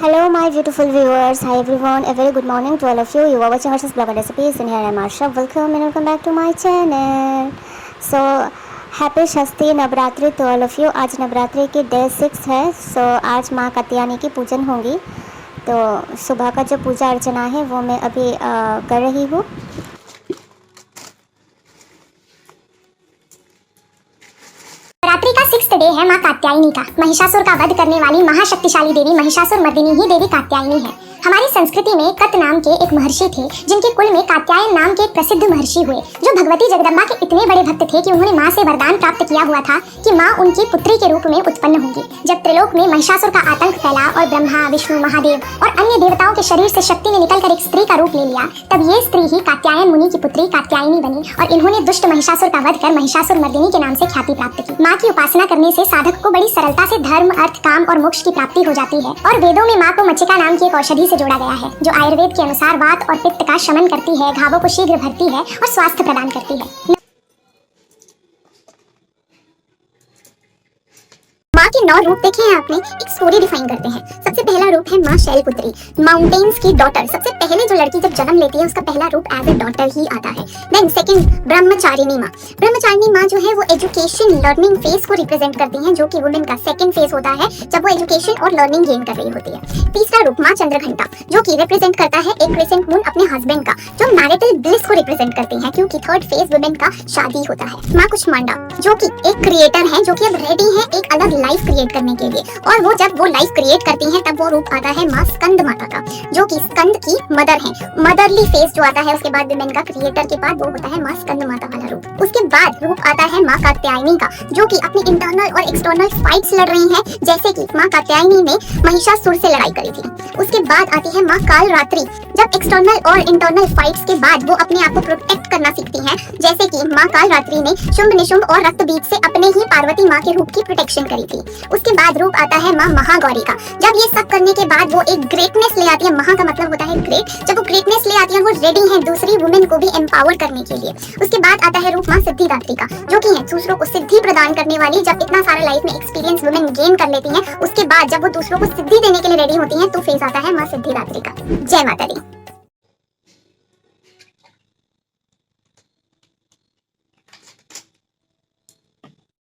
Hello, my beautiful viewers. Hi, everyone. A very good morning to all of you. You are watching Harsh's Blog and Recipes, and here I am, Arsha. Welcome back to my channel. So, happy Shashthi Navratri to all of you. आज नवरात्रि की day 6 है. So, आज माँ कात्यायनी की पूजन होगी. तो सुबह का जो पूजा अर्चना है वो मैं अभी कर रही हूँ. नवरात्रि का 6th डे है माँ कात्यायनी का. महिषासुर का वध करने वाली महाशक्तिशाली देवी महिषासुर मर्दिनी ही देवी कात्यायनी है. हमारी संस्कृति में कत नाम के एक महर्षि थे जिनके कुल में कात्यायन नाम के एक प्रसिद्ध महर्षि हुए, जो भगवती जगदम्बा के इतने बड़े भक्त थे कि उन्होंने माँ से वरदान प्राप्त किया हुआ था कि माँ उनकी पुत्री के रूप में उत्पन्न होंगी. जब त्रिलोक में महिषासुर का आतंक फैला और ब्रह्मा, विष्णु, महादेव और अन्य देवताओं के शरीर से शक्ति ने निकलकर एक स्त्री का रूप ले लिया, तब ये स्त्री ही कात्यायन मुनि की पुत्री कात्यायनी बनी और इन्होंने दुष्ट महिषासुर का वध कर महिषासुर मर्दिनी के नाम से ख्याति प्राप्त की. माँ की उपासना करने से साधक को बड़ी सरलता से धर्म, अर्थ, काम और मोक्ष की प्राप्ति हो जाती है. और वेदों में माँ को मचिका नाम की एक औषधि से जोड़ा गया है जो आयुर्वेद के अनुसार वात और पित्त का शमन करती है, घावों को शीघ्र भरती है और स्वास्थ्य प्रदान करती है. माँ के 9 रूप देखे हैं आपने. एक स्टोरी डिफाइन करते हैं. सबसे पहला रूप है माँ शैलपुत्री, माउंटेन्स की डॉटर. सबसे पहले जो लड़की जब जन्म लेती है उसका पहला रूप एज ए डॉटर ही आता है. देन सेकंड ब्रह्मचारिणी माँ. ब्रह्मचारिणी माँ जो है वो एजुकेशन, लर्निंग फेज को रिप्रेजेंट करती हैं, जो कि वुमेन का सेकंड फेज होता है जब वो एजुकेशन और लर्निंग गेन कर रही होती है. तीसरा रूप माँ चंद्रघंटा, जो कि रिप्रेजेंट करता है एक क्रेसेंट मून अपने हस्बैंड का, जो मैरिटल ब्लिस को रिप्रेजेंट करती है क्योंकि थर्ड फेज वुमेन का शादी होता है. माँ कुष्मांडा, जो कि एक क्रिएटर है, जो कि अब रेडी है एक अलग लाइफ क्रिएट करने के लिए, और वो जब वो लाइफ क्रिएट करती हैं तब वो रूप आता है माँ स्कंद माता का, जो कि स्कंद की मदर है. मदरली फेस जो आता है उसके बाद विमेन का क्रिएटर के बाद वो होता है माँ स्कंद माता वाला रूप. उसके बाद रूप आता है माँ कात्यायनी का, जो कि अपनी इंटरनल और एक्सटर्नल फाइट्स लड़ रही है, जैसे कि माँ कात्यायनी ने महिषासुर से लड़ाई करी थी. उसके बाद आती है माँ कालरात्रि, जब एक्सटर्नल और इंटरनल फाइट्स के बाद वो अपने आप को प्रोटेक्ट करना सीखती हैं, जैसे कि माँ कालरात्रि ने शुंभ निशुंभ और रक्तबीज से अपने ही पार्वती माँ के रूप की प्रोटेक्शन करी थी. उसके बाद रूप आता है माँ महागौरी का. जब ये सब करने के बाद वो एक ग्रेटनेस ले आती है. महा का मतलब होता है ग्रेट. जब वो ग्रेटनेस ले आती है वो रेडी है दूसरी वुमेन को भी एम्पावर करने के लिए. उसके बाद आता है रूप माँ सिद्धिदात्री का, जो कि है दूसरों को सिद्धि प्रदान करने वाली. जब इतना सारा लाइफ में एक्सपीरियंस वुमेन गेन कर लेती हैं, उसके बाद जब वो दूसरों को सिद्धि देने के लिए रेडी होती हैं तो फेज आता है माँ सिद्धिदात्री का. जय माता दी.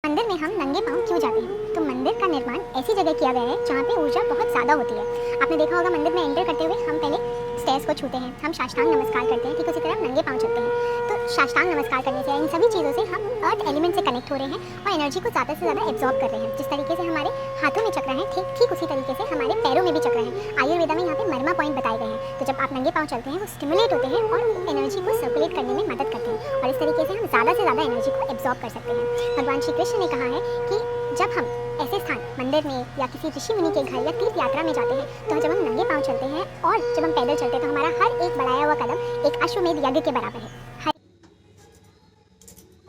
मंदिर में हम नंगे पांव क्यों जाते हैं? तो मंदिर का निर्माण ऐसी जगह किया गया है जहाँ पे ऊर्जा बहुत ज्यादा होती है. आपने देखा होगा मंदिर में एंटर करते हुए हम पहले स्टेयर्स को छूते हैं, हम साष्टांग नमस्कार करते हैं, ठीक उसी तरह नंगे पांव चलते हैं. तो साष्टांग नमस्कार करने से इन सभी चीज़ों से हम अर्थ एलिमेंट से कनेक्ट हो रहे हैं और एनर्जी को ज़्यादा से ज़्यादा एब्जॉर्ब कर रहे हैं. जिस तरीके से हमारे हाथों में चक्र है, ठीक उसी तरीके से हमारे पैरों में भी चक्र है. आयुर्वेदा में यहाँ पे मर्मा पॉइंट बताए गए हैं. तो जब आप नंगे पांव चलते हैं वो स्टिमुलेट होते हैं और एनर्जी को सर्कुलेट करने में मदद करते हैं और इस तरीके से हम ज़्यादा से ज़्यादा एनर्जी को एब्जॉर्ब कर सकते हैं. भगवान श्री कृष्ण ने कहा है कि जब हम ऐसे स्थान मंदिर में या किसी ऋषि मुनि के घर या तीर्थ यात्रा में जाते हैं, तो जब हम नंगे पांव चलते हैं और जब हम पैदल चलते हैं तो हमारा हर एक बढ़ाया हुआ कदम एक अश्वमेध यज्ञ के बराबर है.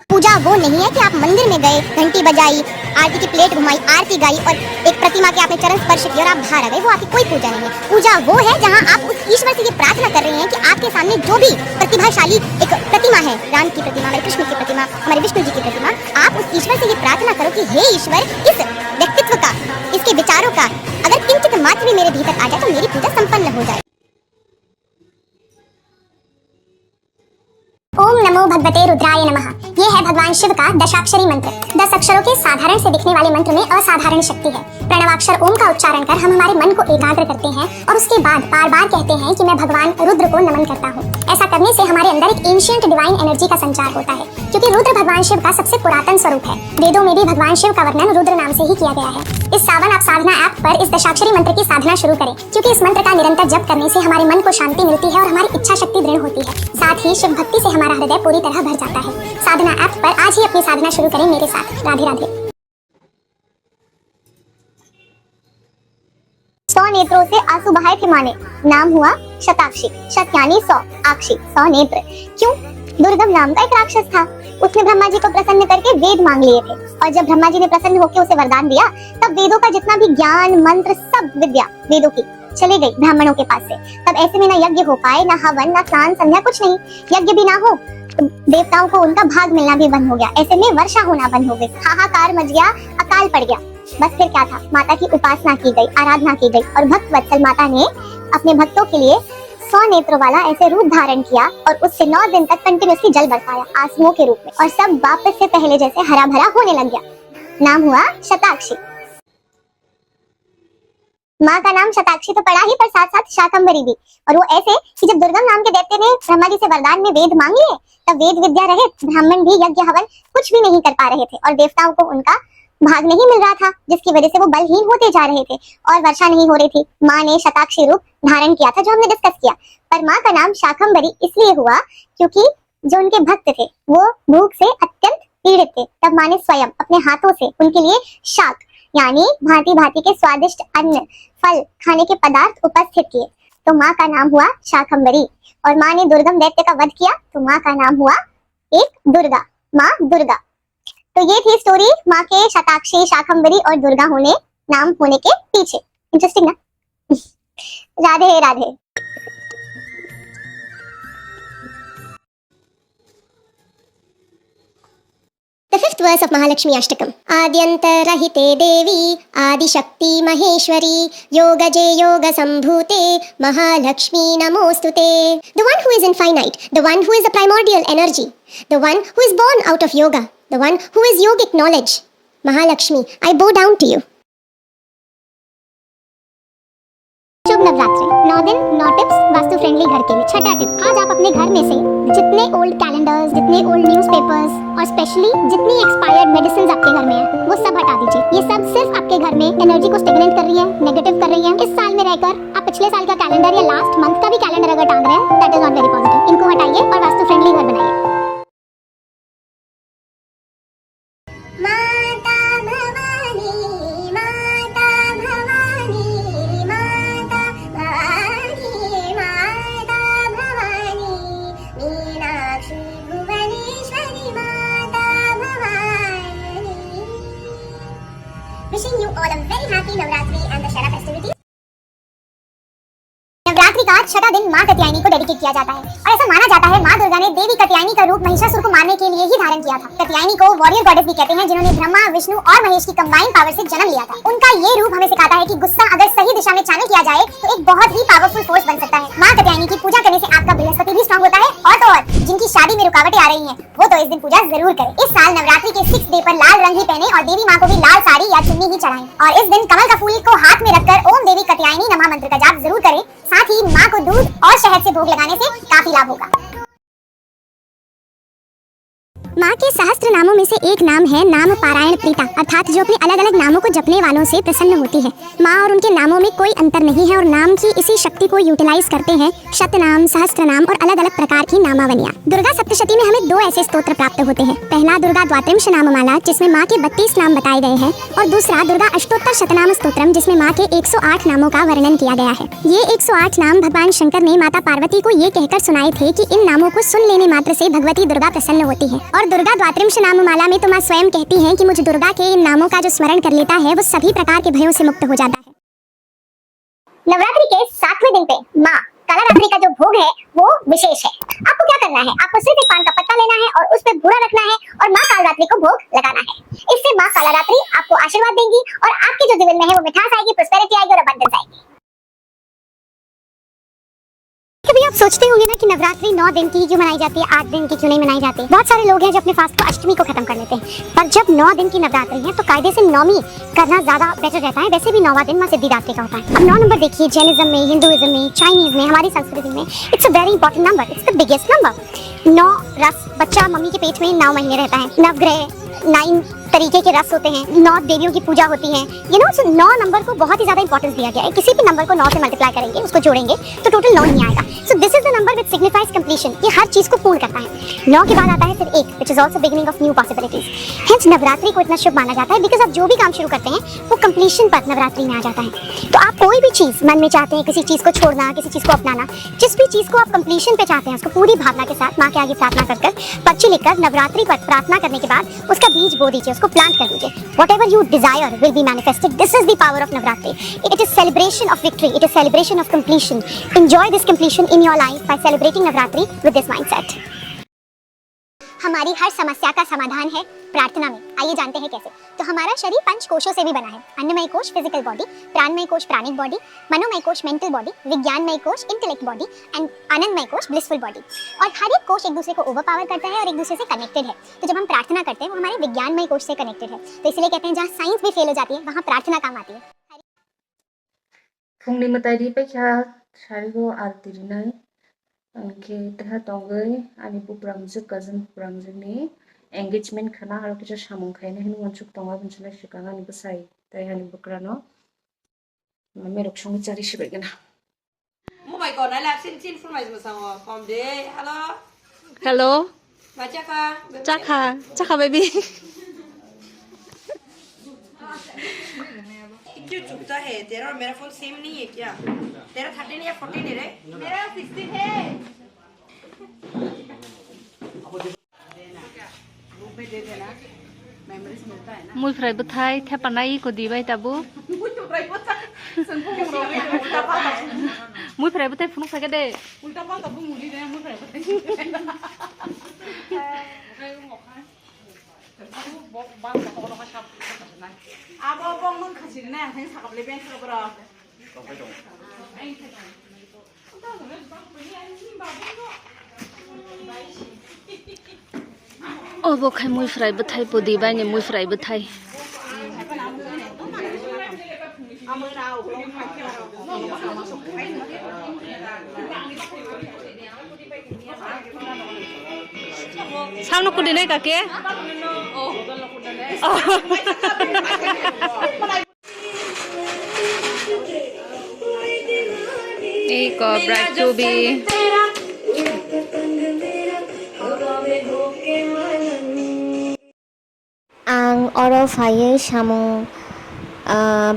पूजा वो नहीं है कि आप मंदिर में गए, घंटी बजाई, आरती की प्लेट घुमाई, आरती गाई और एक प्रतिमा के आपने चरण स्पर्श किया और आप बाहर आ गए. वो आपकी कोई पूजा नहीं है. पूजा वो है जहाँ आप उस ईश्वर से ये प्रार्थना कर रहे हैं कि आपके सामने जो भी प्रतिभाशाली एक प्रतिमा है, राम की प्रतिमा, हमारे कृष्ण की प्रतिमा, हमारे विष्णु जी की प्रतिमा, आप उस ईश्वर से ये प्रार्थना करो कि हे ईश्वर, इस व्यक्तित्व का, इसके विचारों का अगर किंचित मात्र भी मेरे भीतर आ जाए तो मेरी पूजा संपन्न हो जाए. ओम नमो भगवते रुद्राय नमः. ये है भगवान शिव का दशाक्षरी मंत्र. 10 अक्षरों के साधारण से दिखने वाले मंत्र में असाधारण शक्ति है. प्रणवाक्षर ओम का उच्चारण कर हम हमारे मन को एकाग्र करते हैं और उसके बाद बार बार कहते हैं कि मैं भगवान रुद्र को नमन करता हूँ. ऐसा करने से हमारे अंदर एक एंशिएंट डिवाइन एनर्जी का संचार होता है, क्योंकि रुद्र भगवान शिव का सबसे पुरातन स्वरूप है. वेदों में भी भगवान शिव का वर्णन रुद्र नाम से ही किया गया है. इस सावन आप साधना ऐप पर इस दशाक्षरी मंत्र की साधना शुरू करें, क्योंकि इस मंत्र का निरंतर जप करने से हमारे मन को शांति मिलती है और हमारी इच्छा शक्ति दृढ़ होती है. साथ ही शिव भक्ति से हमारा हृदय पूरी तरह भर जाता है. साधना ऐप पर आज ही अपनी साधना शुरू करें मेरे साथ. राधे राधे. 100 नेत्रों से आंसू बहाए थे माने, नाम हुआ शताक्षी. शत यानी 100, आक्षी 100 नेत्र. क्यों? दुर्गम नाम का एक राक्षस था. उसने ब्रह्मा जी को प्रसन्न करके वेद मांग लिए थे और जब ब्रह्मा जी ने प्रसन्न होकर उसे वरदान दिया तब वेदों का जितना भी ज्ञान, मंत्र, सब विद्या वेदों की चले गई ब्राह्मणों के पास से. तब ऐसे में ना यज्ञ हो पाए, ना हवन, ना स्नान, संध्या, कुछ नहीं. यज्ञ भी ना हो तो देवताओं को उनका भाग मिलना भी बंद हो गया. ऐसे में वर्षा होना बंद हो गई. हाहाकार मच गया, अकाल पड़ गया. बस फिर क्या था, माता की उपासना की गई, आराधना की गई और भक्त वत्सल माता ने अपने भक्तों के लिए 100 नेत्रों वाला ऐसे रूप धारण किया और उससे 9 दिन तक कंटिन्यूसली जल बरसाया आंसुओं के रूप में, और सब वापस से पहले जैसे हरा भरा होने लग गया। नाम हुआ शताक्षी। माँ का नाम शताक्षी तो पड़ा ही, पर साथ साथ शाकंभरी भी। और वो ऐसे कि जब दुर्गम नाम के दैत्य ने ब्रह्मा जी से वरदान में वेद मांग लिए, तब वेद विद्या रहित ब्राह्मण भी यज्ञ हवन कुछ भी नहीं कर पा रहे थे और देवताओं को उनका भाग नहीं मिल रहा था, जिसकी वजह से वो बलहीन होते जा रहे थे और वर्षा नहीं हो रही थी। माँ ने शताक्षी रूप धारण किया था, जो हमने डिस्कस किया। पर माँ का नाम शाकंभरी इसलिए हुआ क्योंकि जो उनके भक्त थे वो भूख से अत्यंत पीड़ित थे। तब माँ ने स्वयं अपने हाथों से उनके लिए शाक यानी भांति भांति के स्वादिष्ट अन्न, फल, खाने के पदार्थ उपस्थित किए, तो माँ का नाम हुआ शाकंभरी। और माँ ने दुर्गम दैत्य का वध किया, तो माँ का नाम हुआ एक दुर्गा, माँ दुर्गा। तो ये थी स्टोरी माँ के शताक्षी, शाकंभरी और दुर्गा नाम होने के पीछे। इंटरेस्टिंग ना? Radhe Radhe. The fifth verse of Mahalakshmi Ashtakam. Adyantarahite Devi Adishakti Maheshwari Yogaje Yoga Sambhute Mahalakshmi Namostute. The one who is infinite, the one who is a primordial energy, the one who is born out of yoga, the one who is yogic knowledge. Mahalakshmi, I bow down to you. शुभ नवरात्रि। 9 दिन 9 tips vastu friendly घर के लिए। छठा tip, आज आप अपने घर में से जितने ओल्ड कैलेंडर्स, जितने ओल्ड न्यूज़पेपर्स और स्पेशली जितनी एक्सपायर्ड मेडिसिन आपके घर में है वो सब हटा दीजिए। ये सब सिर्फ आपके घर में एनर्जी को स्टेगनेट कर रही है, नेगेटिव कर रही है। इस साल में रहकर आप पिछले साल का कैलेंडर या लास्ट मंथ का भी कैलेंडर अगर टांग रहे हैं, that is not very positive. इनको हटाइए और वास्तु फ्रेंडली घर बनाइए। Wishing you all a very happy Navratri and Dashera festivities. Navratri का छठा दिन माँ कात्यायनी को डेडिकेट किया जाता है और ऐसा माना जाता है माँ दुर्गा ने देवी कात्यायनी का रूप महिषासुर को मारने के लिए ही धारण किया था। कात्यायनी को वॉरियर गॉडेस भी कहते हैं, जिन्होंने ब्रह्मा, विष्णु और महेश की कंबाइंड पावर से जन्म लिया था। उनका ये रूप हमें सिखाता है कि गुस्सा अगर सही दिशा में चैनल किया जाए तो एक बहुत ही पावरफुल फोर्स बन सकता है। माँ कात्यायनी की पूजा करने से आपका बृहस्पति भी स्ट्रॉन्ग होता है, और तो और जिनकी शादी में रुकावटें आ रही हैं वो तो इस दिन पूजा जरूर करें। इस साल नवरात्रि के 6th डे पर लाल रंग ही पहने और देवी माँ को भी लाल साड़ी या चुन्नी ही चढ़ाएं, और इस दिन कमल का फूल को हाथ में रखकर ओम देवी कात्यायनी नमः मंत्र का जाप जरूर करें। साथ ही माँ को दूध और शहद से भोग लगाने से काफी लाभ होगा। माँ के सहस्त्र नामों में से एक नाम है नाम पारायण प्रीता, अर्थात जो अपने अलग अलग नामों को जपने वालों से प्रसन्न होती है। माँ और उनके नामों में कोई अंतर नहीं है और नाम की इसी शक्ति को यूटिलाइज करते हैं शतनाम, सहस्त्रनाम और अलग अलग प्रकार की नामावलियाँ। दुर्गा सप्तशती में हमें 2 ऐसे स्तोत्र प्राप्त होते हैं। पहला दुर्गा द्वात्रिंश नाममाला, जिसमें माँ के 32 नाम बताए गए हैं, और दूसरा दुर्गा अष्टोत्तर शतनाम स्तोत्रम, जिसमें माँ के 108 नामों का वर्णन किया गया है। ये 108 नाम भगवान शंकर ने माता पार्वती को ये कहकर सुनाए थे कि इन नामों को सुन लेने मात्र से भगवती दुर्गा प्रसन्न होती है। और दुर्गा द्वात्रिंश नाममाला में तो माँ स्वयं कहती हैं कि मुझ दुर्गा के इन नामों का जो स्मरण कर लेता है वो सभी प्रकार के भयों से मुक्त हो जाता है। नवरात्रि के 7वें दिन पे माँ कालारात्रि का जो भोग है वो विशेष है। आपको क्या करना है, आपको सिर्फ एक पान का पत्ता लेना है और उस पे बूरा रखना है और माँ कालरात्रि को भोग लगाना है। इससे माँ कालारात्रि आपको आशीर्वाद देंगी और आपके जो जीवन में है वो मिठास आएगी, प्रोस्पेरिटी आएगी और अबंडेंस आएगी। कभी आप सोचते होंगे ना कि नवरात्रि 9 दिन की क्यों मनाई जाती है, 8 दिन की क्यों नहीं मनाई जाती। बहुत सारे लोग हैं जो अपने फास्ट को अष्टमी को खत्म कर लेते हैं, पर जब 9 दिन की नवरात्रि है तो कायदे से नौमी करना ज्यादा बेटर रहता है। वैसे भी 9वां दिन माँ सिद्धिदात्री का होता है। अब 9 नंबर देखिए, जैनिज्म में, हिंदुइज्म में, चाइनीज में, हमारी संस्कृति में it's a very important number, it's the biggest number. 9 रस, बच्चा मम्मी के पेट में 9 महीने रहता है। नवग्रह 9 तरीके के रस होते हैं, 9 देवियों की पूजा होती है। 9 नंबर को बहुत ही ज्यादा इंपॉर्टेंस दिया गया है। किसी भी नंबर को 9 से मल्टीप्लाई करेंगे, उसको जोड़ेंगे तो टोटल 9 ही आएगा। So this is the number which signifies completion. ये हर चीज को पूर्ण करता है। 9 के बाद आता है फिर 1, which is also beginning of new possibilities. Hence Navratri को इतना शुभ माना जाता है बिकॉज आप जो भी काम शुरू करते हैं वो कंप्लीशन पर नवरात्रि में आ जाता है। तो आप कोई भी चीज मन में चाहते हैं, किसी चीज को छोड़ना, किसी चीज को अपनाना, जिस भी चीज को आप कंप्लीशन पे चाहते हैं उसको पूरी भावना के साथ माँ के आगे प्रार्थना कर पर्ची लिखकर नवरात्रि पर प्रार्थना करने के बाद उसका बीज बो दीजिए, उसको प्लांट कर दीजिए। Whatever you desire will be manifested. This is the power of Navratri. It is celebration of victory. It is celebration of completion. Enjoy this completion in your life by celebrating Navratri with this mindset. हमारी हर समस्या का समाधान है प्रार्थना में। आइए जानते हैं कैसे। तो हमारा शरीर 5 कोशों से भी बना है। अन्नमय कोश फिजिकल बॉडी, प्राणमय कोश प्राणिक बॉडी, मनोमय कोश मेंटल बॉडी, विज्ञानमय कोश इंटेलेक्ट बॉडी एंड आनंदमय कोश ब्लिसफुल बॉडी। और हर एक कोश एक दूसरे को ओवरपावर करता है और एक दूसरे से कनेक्टेड है। तो जब हम प्रार्थना करते हैं वो हमारे विज्ञानमय कोश से कनेक्टेड है। तो इसलिए कहते हैं जहाँ साइंस भी फेल हो जाती है वहाँ प्रार्थना काम आती है। फुंनि मताइरि पैसा सारिगो आरतिरिनाय अंके तहा तंगै आनि बुब्रामजो कजन बुब्रामजोनि एंगेजमेंट खाना आरो किसा सामं खायना हिनु वनसुक तंगा बनसना शिकांगा नि बसाय ताय हानि बुक्रानो मेरक संग चारि सिबायगोना Mobile còn lại là xin phun mày mà sao còn đi alo Hello, và chắc à chắc hả baby. क्यों चुपता है तेरा और मेरा फोन सेम नहीं है क्या तेरा 13 या 14 है रे मेरा 16 है Mui phải bứt thay theo bản này có đi vậy ta bu. Mui phải bứt thay phun phải cái đấy. Ôi bộ khai mui phải bứt thay bồ đi bay nhỉ mui phải bứt thay. Sao nó cứ đi này cả kia? Đây có bride to be. Ang oro faye samung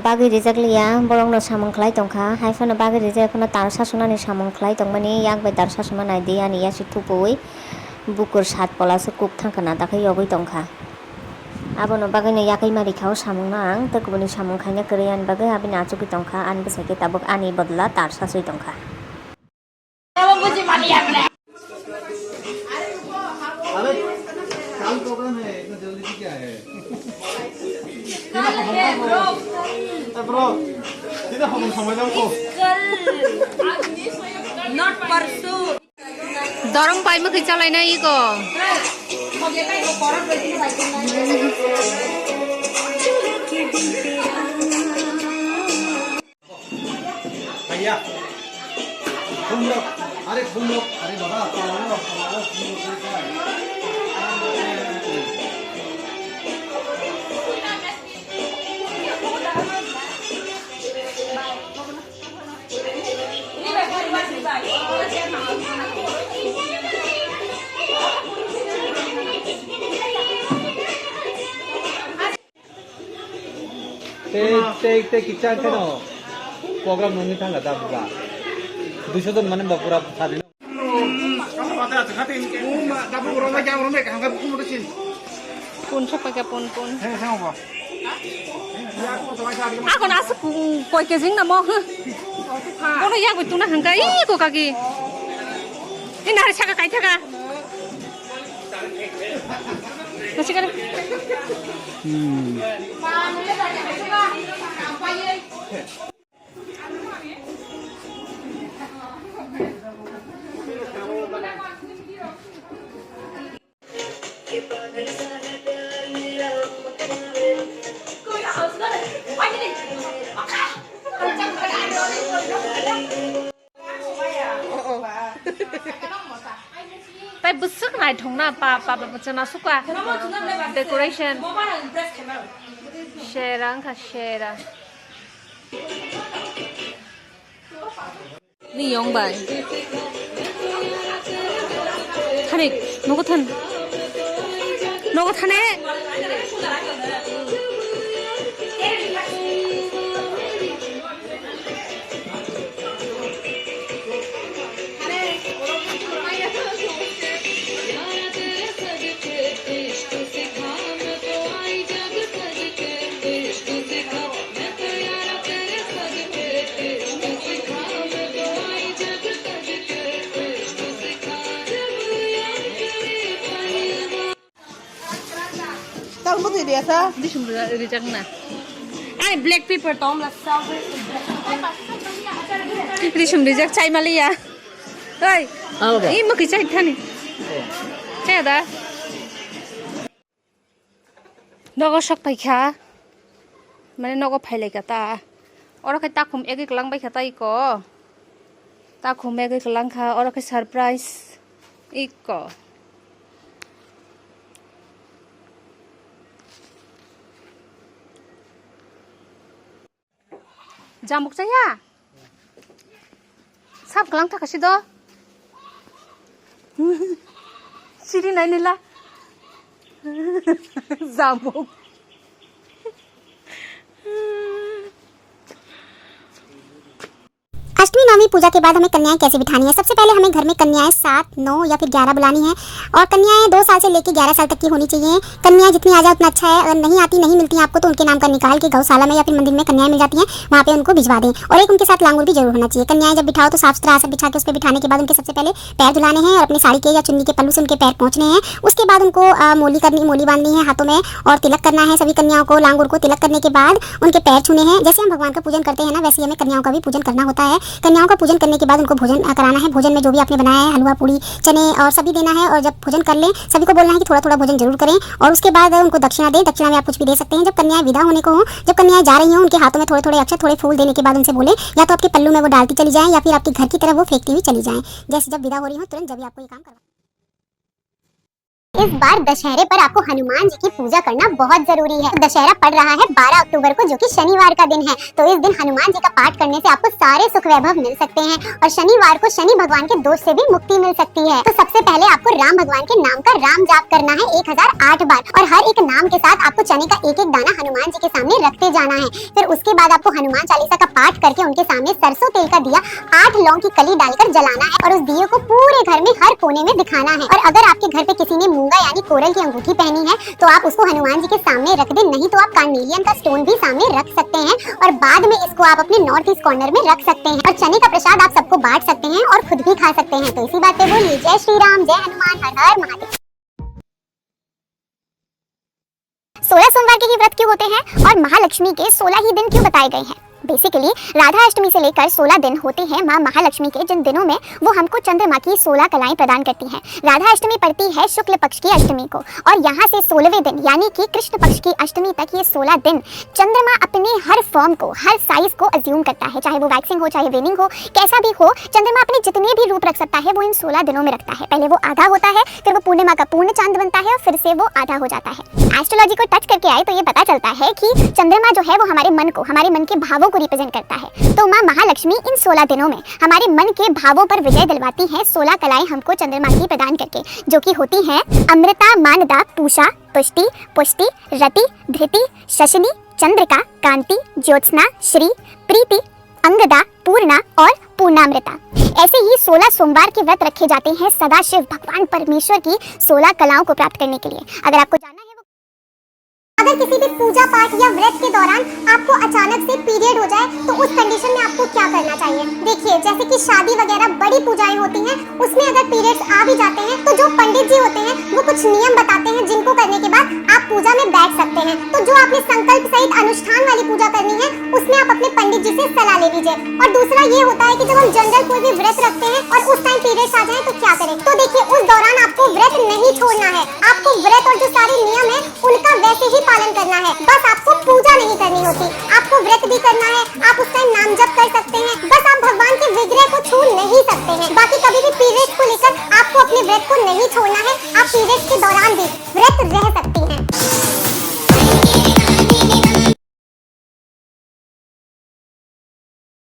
bagi rizakliya borong no samung khlai tongkha haifana bagi rizak kono tar sasunani samung khlai tongmani yak bai tar sasuna nai di ani yasi thupui bukur sat pola se kuk thangkana dakhai yogoi tongkha abono bagi ne yakai mari khao samung nang takubuni samung khaina korean bagi abini achuki tongkha an besake tabuk ani badla tar sasui tongkha काम programme है इतना जल्दी से क्या है bro सीधा हम समझ को not परसों Dorong pai mới khi chalai nai ko. भैया घूम लो अरे बाबा ते किचन के नो प्रोग्राम नोंनि थांगा दा बुगा 200 जन माने बापुरा सारि Pun siapa ke pun. Ako na asa koi ke jing na mo. Ko na ya ko tu na hangkai ko kaki. Ini hari saka kai thaka. Nasi kare. Tai busuk nai thong na pa chana suka decoration share ka share ni yong bai thani nogo thane tao mất gì đẹp sao? Di sum rijak na. Ai black pepper Tao là sao? di sum rijak chai malia. Oi. Ih mo ki chai thani. Chai da. Nogo shok pai kha. Mane nogo phailai ka ta. Ora khai ta khum egi klang bai kha tai ko. Ta khum egi klang kha ora khai surprise. Iko. Jamuk saya. Sab kelang tak kasih do. Siri naik nila. Jamuk. अष्टमी नवमी पूजा के बाद हमें कन्याएं कैसे बिठानी है। सबसे पहले हमें घर में कन्याएं 7, 9 या फिर 11 बुलानी है और कन्याएं 2 साल से लेकर 11 साल तक की होनी चाहिए। कन्याएं जितनी आ जाए उतना अच्छा है। अगर नहीं आती नहीं मिलती हैं आपको तो उनके नाम का निकाल के गौशाला में या फिर मंदिर में कन्याएं मिल जाती हैं, वहाँ पे उनको भिजवा दें। और एक उनके साथ लांगूर भी जरूर होना चाहिए। कन्याएं जब बिठाओ तो साफ सुथरा आसन बिछा के उस पर बिठाने के बाद उनके सबसे पहले पैर धुलाने हैं और अपनी साड़ी के या चुन्नी के पल्लू से उनके पैर पहुँचने हैं। उसके बाद उनको मोली बांधनी है हाथों में और तिलक करना है। सभी कन्याओं को लांगूर को तिलक करने के बाद उनके पैर छूने हैं। जैसे हम भगवान का पूजन करते हैं ना, वैसे हमें कन्याओं का भी पूजन करना होता है। कन्याओं का पूजन करने के बाद उनको भोजन कराना है। भोजन में जो भी आपने बनाया है, हलवा पूड़ी चने और सभी देना है। और जब भोजन कर लें सभी को बोलना है कि थोड़ा थोड़ा भोजन जरूर करें। और उसके बाद उनको दक्षिणा दें। दक्षिणा में आप कुछ भी दे सकते हैं। जब कन्याएं विदा होने को हो, जब कन्याएं जा रही हों, उनके हाथों में थोड़े थोड़े अक्षत थोड़े फूल देने के बाद उनसे बोले या तो आपके पल्लू में वो डालती चली जाएं या फिर आपके घर की तरफ वो फेंकती हुई चली जाएं। जैसे जब विदा हो रही हो तुरंत जब आपको ये काम करना। इस बार दशहरे पर आपको हनुमान जी की पूजा करना बहुत जरूरी है। दशहरा पड़ रहा है 12 अक्टूबर को, जो कि शनिवार का दिन है। तो इस दिन हनुमान जी का पाठ करने से आपको सारे सुख वैभव मिल सकते हैं और शनिवार को शनि भगवान के दोष से भी मुक्ति मिल सकती है। तो सबसे पहले आपको राम भगवान के नाम का राम जाप करना है 1008 बार और हर एक नाम के साथ आपको चने का एक एक दाना हनुमान जी के सामने रखते जाना है। फिर उसके बाद आपको हनुमान चालीसा का पाठ करके उनके सामने सरसों तेल का दिया 8 लौंग की कली डालकर जलाना है और उस दिए को पूरे घर में हर कोने में दिखाना है। और अगर आपके घर पे किसी ने मूंगा यानी कोरल की अंगूठी पहनी है तो आप उसको हनुमान जी के सामने रख दें, नहीं तो आप कार्नेलियन का स्टोन भी सामने रख सकते हैं और बाद में इसको आप अपने नॉर्थ ईस्ट कॉर्नर में रख सकते हैं। और चने का प्रसाद आप सबको बांट सकते हैं और खुद भी खा सकते हैं। तो इसी बात पे बोलिए जय श्री राम, जय हनुमान, हर हर महादेव। 16 सोमवार के ही व्रत क्यों होते हैं और महालक्ष्मी के 16 ही दिन क्यों बताए गए हैं? बेसिकली राधा अष्टमी से लेकर 16 दिन होते हैं माँ महालक्ष्मी के, जिन दिनों में वो हमको चंद्रमा की 16 कलाएं प्रदान करती हैं। राधा अष्टमी पड़ती है शुक्ल पक्ष की अष्टमी को और यहाँ से 16वें दिन यानी कि कृष्ण पक्ष की अष्टमी तक ये 16 दिन चंद्रमा अपने हर फॉर्म को, हर साइज को अज्यूम करता है। चाहे वो वैक्सिंग हो, चाहे वेनिंग हो, कैसा भी हो, चंद्रमा अपने जितने भी रूप रख सकता है वो इन 16 दिनों में रखता है। पहले वो आधा होता है, फिर वो पूर्णिमा का पूर्ण चांद बनता है और फिर से वो आधा हो जाता है। एस्ट्रोलॉजी को टच करके आए तो ये पता चलता है कि चंद्रमा जो है वो हमारे मन को, हमारे मन के भावों को रिप्रेजेंट करता है। तो माँ महालक्ष्मी इन 16 दिनों में हमारे मन के भावों पर विजय दिलवाती हैं 16 कलाएं हमको चंद्रमा की प्रदान करके, जो कि होती हैं अमृता, मानदा, पूषा, पुष्टि, पुष्टि, रति, धृति, शशनी, चंद्रिका, कांति, ज्योत्सना, श्री, प्रीति, अंगदा, पूर्णा और पूर्णामृता। ऐसे ही 16 सोमवार के व्रत रखे जाते हैं सदाशिव भगवान परमेश्वर की 16 कलाओं को प्राप्त करने के लिए। अगर आपको जानना है अगर किसी भी पूजा पाठ या व्रत के दौरान आपको अचानक से पीरियड हो जाए तो उस कंडीशन में आपको क्या करना चाहिए? देखिए, जैसे कि शादी वगैरह बड़ी पूजाएं होती हैं, उसमें अगर पीरियड्स आ भी जाते हैं तो जो पंडित जी होते हैं वो कुछ नियम बताते हैं जिनको करने के बाद आप पूजा में बैठ सकते हैं। तो जो आपने संकल्प सहित अनुष्ठान वाली पूजा करनी है उसमें आप अपने पंडित जी से सलाह ले लीजिए। और दूसरा ये होता है कि जब हम जनरल कोई भी व्रत रखते हैं और उस टाइम पीरियड्स आ जाए तो क्या करें? तो देखिए, उस दौरान आपको व्रत नहीं छोड़ना है। आपको व्रत और जो सारे नियम है उनका वैसे ही पालन करना है, बस आपको पूजा नहीं करनी होती। आपको व्रत भी करना है, आप उस टाइम नाम जप कर सकते हैं, बस आप भगवान के विग्रह को छू नहीं सकते हैं। बाकी कभी भी पीरियड्स को लेकर आपको अपने व्रत को नहीं छोड़ना है। आप पीरियड्स के दौरान भी व्रत रह सकती हैं।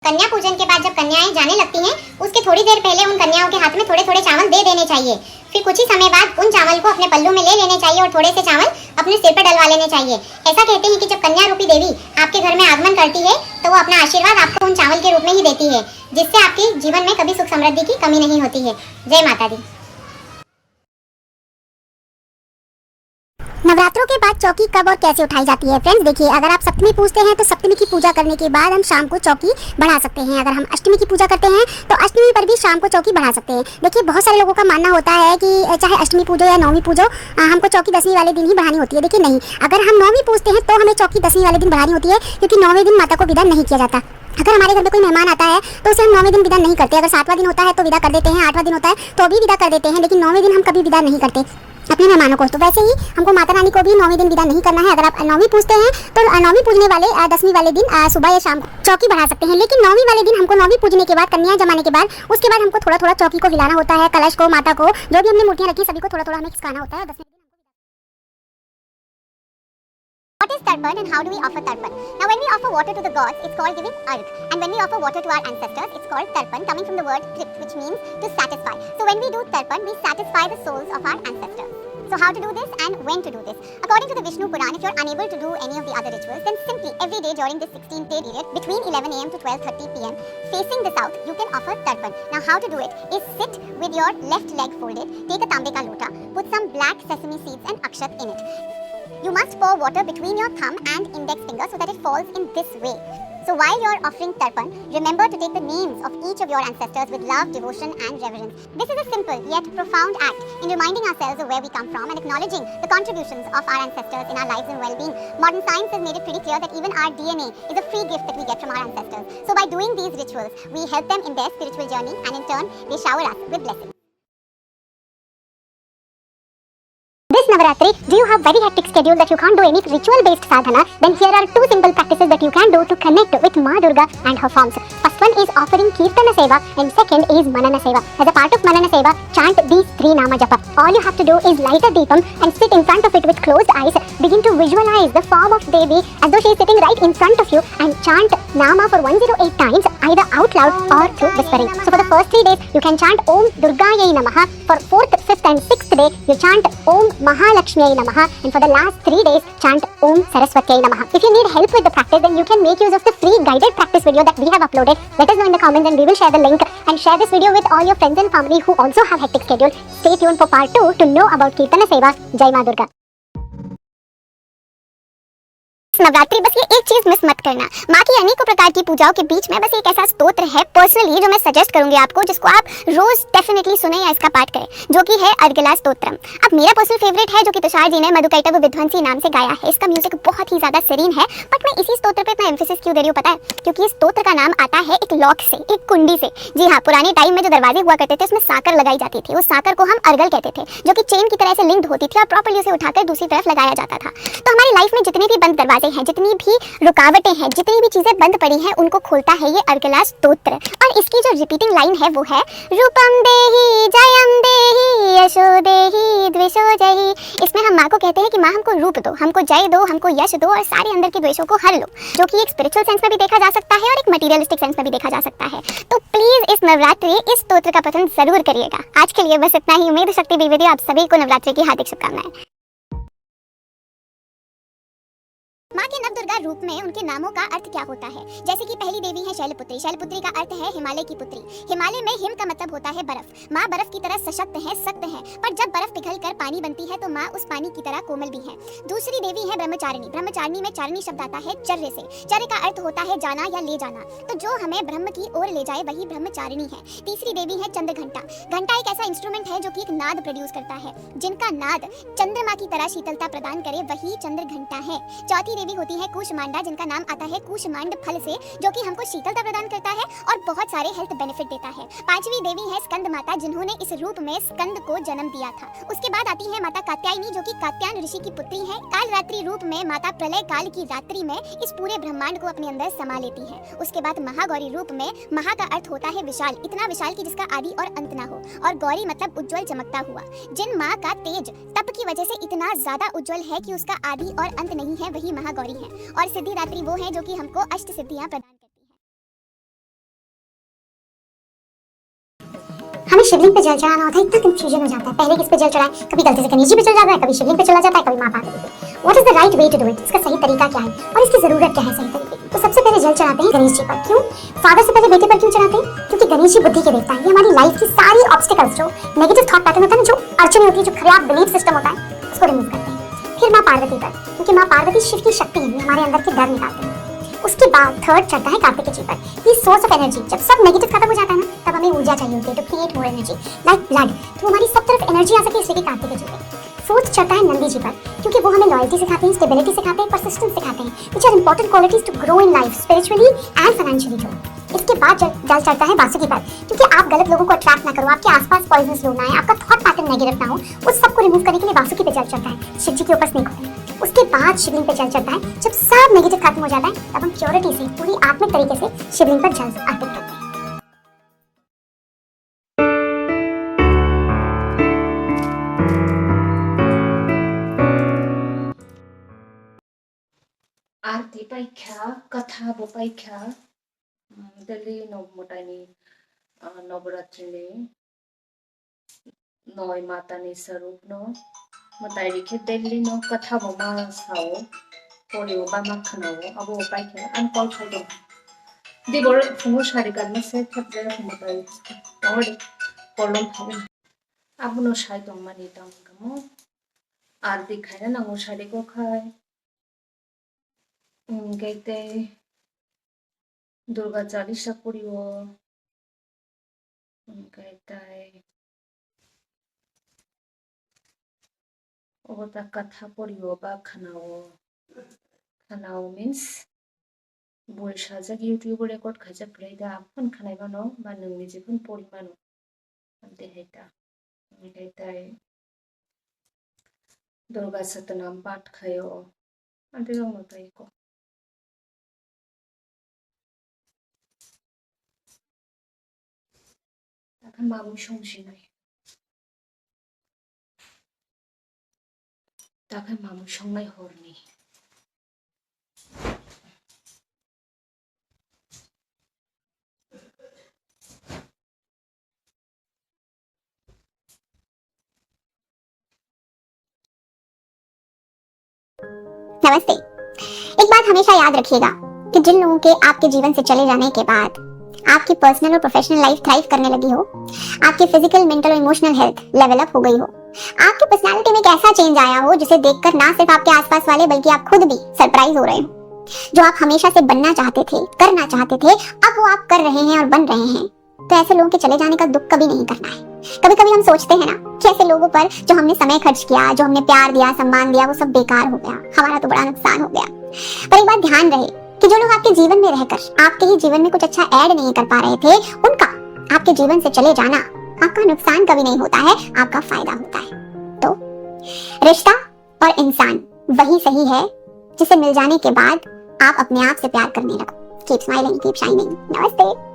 कन्या पूजन के बाद जब कन्याएं जाने लगती हैं उसके थोड़ी देर पहले उन कन्याओं के हाथ में थोड़े थोड़े चावल दे देने चाहिए। फिर कुछ ही समय बाद उन चावल को अपने पल्लू में ले लेने चाहिए और थोड़े से चावल अपने सिर पर डलवा लेने चाहिए। ऐसा कहते हैं कि जब कन्या रूपी देवी आपके घर में आगमन करती है तो वो अपना आशीर्वाद आपको उन चावल के रूप में ही देती है, जिससे आपके जीवन में कभी सुख समृद्धि की कमी नहीं होती है। जय माता दी। नवरात्रों के बाद बाद चौकी कब और कैसे उठाई जाती है? फ्रेंड्स देखिए, अगर आप सप्तमी पूजते हैं तो सप्तमी की पूजा करने के बाद हम शाम को चौकी बढ़ा सकते हैं। अगर हम अष्टमी की पूजा करते हैं तो अष्टमी पर भी शाम को चौकी बढ़ा सकते हैं। देखिए, बहुत सारे लोगों का मानना होता है कि चाहे अष्टमी पूजो या नौवीं पूजो, हमको चौकी 10वीं वाले दिन ही बढ़ानी होती है। देखिए नहीं, अगर हम नौवीं पूजते हैं तो हमें चौकी 10वीं वाले दिन बढ़ानी होती है, क्योंकि 9वें दिन माता को विदा नहीं किया जाता। अगर हमारे घर में कोई मेहमान आता है तो उसे हम 9वें दिन विदा नहीं करते। अगर 7वां दिन होता है तो विदा कर देते हैं, 8वां दिन होता है तो भी विदा कर देते हैं, लेकिन 9वें दिन हम कभी विदा नहीं करते अपने मेहमानों को। तो वैसे ही हमको माता रानी को भी 9वें दिन विदा नहीं करना है। अगर आप 9वीं पूजते हैं तो 9वीं पूजने वाले 10वीं वाले दिन सुबह या शाम को चौकी बढ़ा सकते हैं। लेकिन 9वीं वाले दिन हमको 9वीं पूजने के बाद, कन्या जमाने के बाद, उसके बाद हमको थोड़ा थोड़ा चौकी को हिलाना होता है, कलश को, माता को, जो भी हमने मूर्तियां रखी सभी को थोड़ा थोड़ा हमें खिसकाना होता है। 10वें What is tarpan and how do we offer tarpan? Now when we offer water to the gods, it's called giving arg. And when we offer water to our ancestors, it's called tarpan, coming from the word trip, which means to satisfy. So when we do tarpan, we satisfy the souls of our ancestors. So how to do this and when to do this? According to the Vishnu Puran, if you're unable to do any of the other rituals, then simply every day during this 16-day period, between 11 AM to 12:30 PM, facing the south, you can offer tarpan. Now how to do it is sit with your left leg folded, take a tambe ka lota, put some black sesame seeds and akshat in it. You must pour water between your thumb and index finger so that it falls in this way. So while you're offering tarpan, remember to take the names of each of your ancestors with love, devotion and reverence. This is a simple yet profound act in reminding ourselves of where we come from and acknowledging the contributions of our ancestors in our lives and well-being. Modern science has made it pretty clear that even our DNA is a free gift that we get from our ancestors. So by doing these rituals, we help them in their spiritual journey and in turn, they shower us with blessings. This Navaratri, do you have very hectic schedule that you can't do any ritual-based sadhana? Then here are 2 simple practices that you can do to connect with Ma Durga and her forms. First one is offering Kirtana Seva and second is Manana Seva. As a part of Manana Seva, chant these 3 Nama Japa. All you have to do is light a deepam and sit in front of it with closed eyes. Begin to visualize the form of Devi as though she is sitting right in front of you and chant Nama for 108 times, either out loud or through whispering. So for the first 3 days, you can chant Om Durgayai Namaha. For 4th, 5th and 6th day, you chant Om Mahalakshmiyai Namaha, and for the last 3 days, chant Om Saraswatyai Namaha. If you need help with the practice, then you can make use of the free guided practice video that we have uploaded. Let us know in the comments and we will share the link, and share this video with all your friends and family who also have hectic schedule. Stay tuned for part 2 to know about Kirtana Seva. Jai Ma Durga. Navratri बस ये एक चीज miss मत करना, माँ की अनेकों प्रकार की पूजाओं के बीच में बस एक ऐसा स्तोत्र है पर्सनली जो मैं सजेस्ट करूंगी आपको, जिसको आप रोज डेफिनेटली सुने या इसका पाठ करें, जो कि है अर्गला स्तोत्रम। अब मेरा पर्सनल फेवरेट है जो कि तुषार जी ने मधुकैटभ विध्वंसी नाम से गाया है। इसका म्यूजिक बहुत ही ज्यादा सीरीन है, बट मैं इसी स्तोत्र पे इतना एम्फेसिस क्यों दे रही हूँ पता है? क्योंकि इस स्तोत्र का नाम आता है एक लॉक से, एक कुंडी से। जी हाँ, पुराने टाइम में जो दरवाजे हुआ करते थे उसमें साकर लगाई जाती थी। उस साकर को हम अर्गल कहते थे, जो कि चेन की तरह से लिंक्ड होती थी और प्रॉपर्ली उसे उठाकर दूसरी तरफ लगाया जाता था। तो हमारी लाइफ में जितने भी बंद दरवाजे हैं, जितनी भी रुकावटें हैं, जितनी भी चीजें बंद पड़ी हैं, उनको खोलता है ये अर्गला स्तोत्र। और इसकी जो रिपीटिंग लाइन है वो है रूपम देहि जयम देहि यशो देहि द्वेषो जहि। इसमें हम माँ को कहते हैं कि माँ हमको रूप दो, हमको जय दो, हमको यश दो और सारे अंदर के द्वेषों को हर लो, जो कि एक स्पिरिचुअल सेंस में भी देखा जा सकता है और एक मटेरियलिस्टिक सेंस में भी देखा जा सकता है। तो प्लीज इस नवरात्रि इस स्तोत्र का पठन जरूर करिएगा। आज के लिए बस इतना ही। उम्मीद शक्ति बेबी आप सभी को नवरात्रि की हार्दिक शुभकामनाएं। माँ के नवदुर्गा रूप में उनके नामों का अर्थ क्या होता है? जैसे कि पहली देवी है शैलपुत्री। शैलपुत्री का अर्थ है हिमालय की पुत्री। हिमालय में हिम का मतलब होता है बर्फ। माँ बर्फ की तरह सशक्त है, सख्त है, पर जब बर्फ पिघलकर पानी बनती है तो माँ उस पानी की तरह कोमल भी है। दूसरी देवी है ब्रह्मचारिणी। ब्रह्मचारिणी में चारिणी शब्द आता है चर्य से। चर्य का अर्थ होता है जाना या ले जाना, तो जो हमें ब्रह्म की ओर ले जाए वही ब्रह्मचारिणी है। तीसरी देवी है चंद्रघंटा। घंटा एक ऐसा इंस्ट्रूमेंट है जो कि एक नाद प्रोड्यूस करता है, जिनका नाद चंद्रमा की तरह शीतलता प्रदान करे वही चंद्रघंटा है। चौथी देवी होती है कूष्मांडा, जिनका नाम आता है कूष्मांड फल से, जो कि हमको शीतलता प्रदान करता है और बहुत सारे हेल्थ बेनिफिट देता है। पांचवी देवी है स्कंद माता, जिन्होंने इस रूप में स्कंद को जन्म दिया था। उसके बाद आती है माता कात्यायनी, जो कि कात्यायन ऋषि की पुत्री है। काल रात्रि रूप में माता प्रलय काल की रात्रि में इस पूरे ब्रह्मांड को अपने अंदर समा लेती है। उसके बाद महागौरी रूप में, महा का अर्थ होता है विशाल, इतना विशाल कि जिसका आदि और अंत ना हो, और गौरी मतलब उज्जवल चमकता हुआ। जिन माँ का तेज तप की वजह से इतना ज्यादा उज्जवल है कि उसका आदि और अंत नहीं है, वही महागौरी है। और सिद्धिदात्री वो है जो कि हमको अष्ट सिद्धियां प्रदान करती है। हमें शिवलिंग पे जल चढ़ाना होता है, इतना कंफ्यूजन हो जाता है, पहले किस पे जल चढ़ाएं? कभी गलती से गणेश जी पे चल जाता है, कभी शिवलिंग पे चला जाता है, कभी माँ पार्वती पे। What is the right way to do it? इसका सही तरीका क्या है और इसकी जरूरत क्या है सही तरीके की? तो सबसे पहले जल चढ़ाते हैं गणेश जी पर। क्यों? फादर से पहले बेटे पर क्यों चढ़ाते हैं? क्योंकि गणेश जी बुद्धि के देवता हैं। ये हमारी लाइफ की सारी ऑब्स्टिकल्स, जो नेगेटिव थॉट पैटर्न होता है ना, जो अड़चन होती है, जो खराब बिलीफ सिस्टम होता है, उसको रिमूव करते हैं। फिर माँ पार्वती पर, क्योंकि माँ पार्वती शिव की शक्ति है, हमारे अंदर के डर निकालते हैं। उसके बाद थर्ड चढ़ता है कार्तिकेय जी पर। ये सोर्स ऑफ एनर्जी, जब सब नेगेटिव खत्म हो जाता है ना, तब हमें ऊर्जा चाहिए होती है to create more energy like blood, तो हमारी सब तरफ एनर्जी आ सके, इसलिए कार्तिकेय जी पे। फोर्थ चढ़ता है नंदी जी पर, क्योंकि वो हमें लॉयल्टी सिखाते हैं, स्टेबिलिटी सिखाते हैं, परसिस्टेंस सिखाते हैं, which are important qualities to grow in life spiritually and financially too. इसके बाद जल चढ़ता है वासुकी पर, क्योंकि आप गलत लोगों को अट्रैक्ट ना करो, आपके आसपास पॉइजनस लोग ना आए, आपका थॉट पैटर्न नेगेटिव ना हो, उस सब को रिमूव करने के लिए वासुकी पे जल चढ़ता है, शिव जी के ऊपर स्नेक होते हैं। उसके बाद शिवलिंग पे जल चढ़ता है। जब सब नेगेटिव खत्म हो जाता है, तब हम प्योरिटी से, पूरी आत्मिक तरीके से शिवलिंग पर जल अर्पित करते हैं। आरती पाइख्या कथा बो पाइख्या दिल्ली नवमोटाइनी नवरात्रिनि नय मातानि स्वरूप न मताइरिखे दिल्ली न कथा बो मा साओ परियो बा मा खनाओ अबो पाइख्या आं कल खाइदों दिबर फुङाव सारि गाननोसै खेबजाय मताइ तंगडे कलम थागोन आबुनो साइदों मानि दामगमो आरती खायना नांगौ सारिखौ खाय गाइते दुर्गा चालीसा पढ़ियो गाइताय ओता कथा पढ़ियो बा खानाओ मीन्स बयसा यूट्यूब रेकर्ड खाजक रेदा फन खानाय मानो बा नोंनि जिखुन पढ़ि मानो देहायता गाइताय दुर्गा सतनाम पाठ खायो अंते दंनो ताइको दाखा मामु संसिनाय दाखा मामु संनाय हरनि नमस्ते। एक बात हमेशा याद रखिएगा कि जिन लोगों के आपके जीवन से चले जाने के बाद आपकी पर्सनल और प्रोफेशनल लाइफ थ्राइव करने लगी हो, आपकी फिजिकल, मेंटल और इमोशनल हेल्थ लेवल अप हो गई हो, आपकी पर्सनालिटी में एक ऐसा चेंज आया हो जिसे देखकर ना सिर्फ आपके आसपास वाले बल्कि आप खुद भी सरप्राइज हो रहे हो। जो आप हमेशा से बनना चाहते थे, करना चाहते थे, अब वो आप कर रहे हैं और बन रहे हैं। तो ऐसे लोगों के चले जाने का दुख कभी नहीं करना है। कभी कभी हम सोचते हैं ना कि ऐसे लोगों पर जो हमने समय खर्च किया, जो हमने प्यार दिया, सम्मान दिया, वो सब बेकार हो गया, हमारा तो बड़ा नुकसान हो गया। पर एक बात ध्यान रहे कि जो लोग आपके जीवन में रहकर आपके ही जीवन में कुछ अच्छा ऐड नहीं कर पा रहे थे, उनका आपके जीवन से चले जाना आपका नुकसान कभी नहीं होता है, आपका फायदा होता है। तो रिश्ता और इंसान वही सही है जिसे मिल जाने के बाद आप अपने आप से प्यार करने लगो। Keep smiling, keep shining. नमस्ते।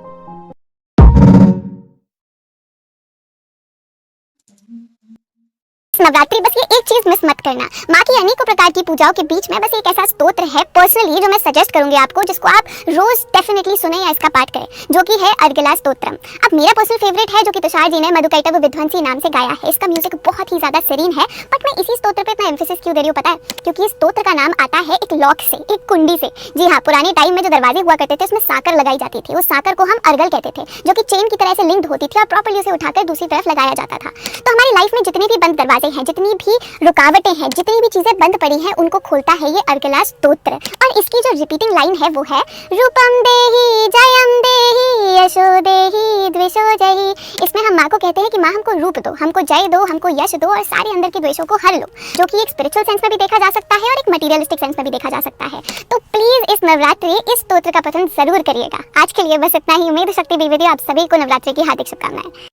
नवरात्रि बस ये एक चीज मिस मत करना। माँ की अनेकों प्रकार की पूजाओं के बीच में बस एक ऐसा स्तोत्र है पर्सनली जो मैं सजेस्ट करूंगी आपको, जिसको आप रोज डेफिनेटली सुने या इसका पाठ करें, जो कि है अर्गला स्तोत्रम। अब मेरा पर्सनल फेवरेट है जो कि तुषार जी ने मधुकैटभ विध्वंसी नाम से गाया है। इसका म्यूजिक बहुत ही ज्यादा सीरीन है, बट मैं इसी स्तोत्र पे इतना एम्फेसिस क्यों दे रही हूँ पता है? क्योंकि इस स्तोत्र का नाम आता है एक लॉक से, एक कुंडी से। जी हाँ, पुराने टाइम में जो दरवाजे हुआ करते थे उसमें साकर लगाई जाती थी। उस साकर को हम अर्गल कहते थे, जो कि चेन की तरह से लिंक्ड होती थी और प्रॉपर्ली उसे उठाकर दूसरी तरफ लगाया जाता था। तो हमारी लाइफ में जितने भी बंद दरवाजे हैं, जितनी भी रुकावटें हैं, जितनी भी चीजें बंद पड़ी हैं, उनको खोलता है ये अर्गला स्तोत्र। और इसकी जो रिपीटिंग लाइन है वो है रूपम देहि जयम देहि यशो देहि द्वेषो जहि। इसमें हम माँ को कहते हैं कि माँ हमको रूप दो, हमको जय दो, हमको यश दो और सारे अंदर के द्वेषों को हर लो, जो कि एक स्पिरिचुअल सेंस में भी देखा जा सकता है और एक मटेरियलिस्टिक सेंस में भी देखा जा सकता है। तो प्लीज इस नवरात्रि इस स्तोत्र का पठन जरूर करिएगा। आज के लिए बस इतना ही। उम्मीद शक्ति बी वीडियो आप सभी को नवरात्रि की हार्दिक शुभकामनाएं।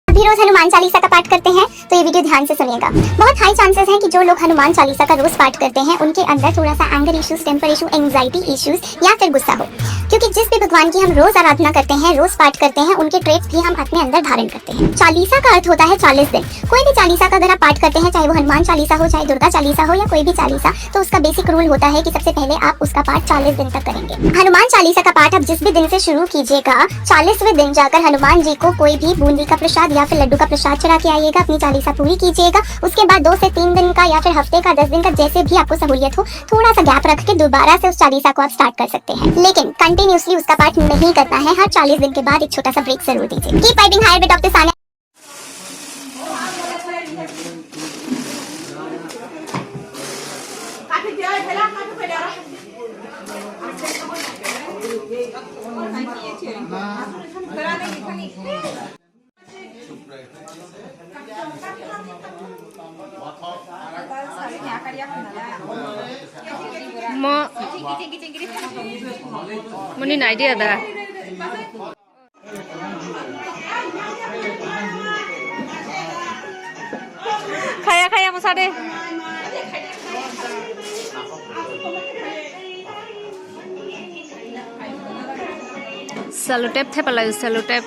भी रोज हनुमान चालीसा का पाठ करते हैं तो ये वीडियो ध्यान से सुनिएगा। बहुत हाई चांसेस हैं कि जो लोग हनुमान चालीसा का रोज पाठ करते हैं उनके अंदर थोड़ा सा anger issues, temper issue, anxiety issues या फिर गुस्सा हो, क्योंकि जिस भी भगवान की हम रोज आराधना करते हैं, रोज पाठ करते हैं, उनके ट्रेट्स भी हम अपने अंदर धारण करते हैं। चालीसा का अर्थ होता है 40 दिन। कोई भी चालीसा का अगर आप पाठ करते हैं, चाहे वो हनुमान चालीसा हो, चाहे दुर्गा चालीसा हो या कोई भी चालीसा, तो उसका बेसिक रूल होता है कि सबसे पहले आप उसका पाठ 40 दिन तक करेंगे। हनुमान चालीसा का पाठ आप जिस भी दिन से शुरू कीजिएगा, 40वें दिन जाकर हनुमान जी को कोई भी बूंदी का प्रसाद या फिर लड्डू का प्रसाद चढ़ा के आइएगा, अपनी चालीसा पूरी कीजिएगा। उसके बाद 2 से 3 दिन का या फिर हफ्ते का, 10 दिन का, जैसे भी आपको सहूलियत हो, थोड़ा सा गैप रख के दोबारा से उस चालीसा को आप स्टार्ट कर सकते हैं। लेकिन कंटिन्यूअसली उसका पाठ नहीं करना है। हर 40 दिन के बाद एक छोटा सा ब्रेक जरूर दीजिए। Keep fighting higher with doctor Sania. Muni na idea da. Kaya mo sa de. Salutep थे पलायु salutep.